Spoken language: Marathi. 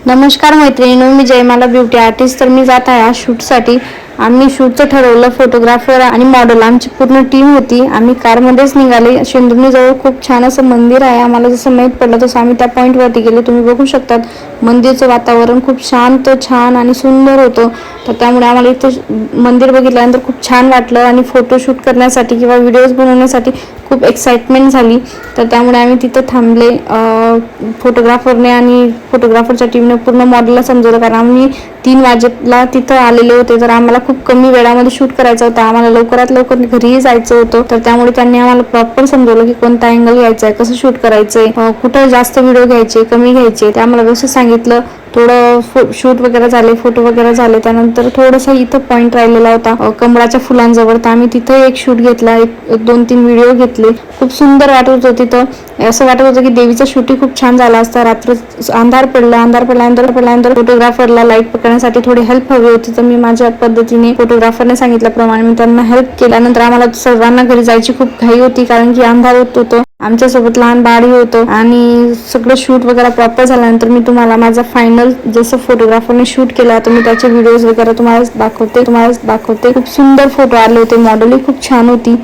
नमस्कार मैत्रिणींनो, मी जयमाला ब्युटी आर्टिस्ट. तर मी जात आहे आज शूटसाठी. आम्ही शूटचं ठरवलं. फोटोग्राफर आणि मॉडेल आमची पूर्ण टीम होती. आम्ही कारमध्येच निघाले. शेंदुर्णीजवळ खूप छान असं मंदिर आहे. आम्हाला जसं माहीत पडलं तसं आम्ही त्या पॉईंटवरती गेलो. तुम्ही बघू शकतात मंदिरचं वातावरण खूप शांत, छान आणि सुंदर होतं. तर त्यामुळे आम्हाला इथं मंदिर बघितल्यानंतर खूप छान वाटलं आणि फोटोशूट करण्यासाठी किंवा व्हिडिओज बनवण्यासाठी खूप एक्साइटमेंट झाली. तर त्यामुळे आम्ही तिथं थांबले. फोटोग्राफरने आणि फोटोग्राफरच्या टीमने पूर्ण मॉडेलला समजवलं, कारण आम्ही 3 वाजेला तिथं आलेले होते. तर आम्हाला खूप कमी वेळामध्ये शूट करायचं होतं. आम्हाला लवकरात लवकर घरीही जायचं होतं. तर त्यामुळे त्यांनी आम्हाला प्रॉपर समजवलं की कोणता अँगल घ्यायचा आहे, कसं शूट करायचंय, कुठं जास्त व्हिडिओ घ्यायचे, कमी घ्यायचे, ते आम्हाला व्यवस्थित सांगितलं. थोडं शूट वगैरे झाले, फोटो वगैरे झाले. त्यानंतर थोडंसं इथं पॉईंट राहिलेला होता कमळाच्या फुलांजवळ. तर आम्ही तिथं एक शूट घेतला, एक 2-3 व्हिडिओ घेतले. खूप सुंदर वाटत होतं तिथं. असं वाटत होतं की देवीचं शूटिंग खूप छान झालं असतं. रात्र अंधार पडल्यानंतर फोटोग्राफरला लाईट पकडण्यासाठी थोडी हेल्प हवी होती. तर मी माझ्या पद्धतीने फोटोग्राफरने सांगितल्याप्रमाणे मी त्यांना हेल्प केल्यानंतर आम्हाला सर्वांना घरी जायची खूप घाई होती, कारण की अंधार होत होतं. आमच्यासोबत लहान बाळही होतं. आणि सगळं शूट वगैरे प्रॉपर झाल्यानंतर मी तुम्हाला माझा फायनल जसं फोटोग्राफरने शूट केला तर मी त्याचे व्हिडिओज वगैरे तुम्हाला दाखवते. खूप सुंदर फोटो आले होते. मॉडेलही खूप छान होती.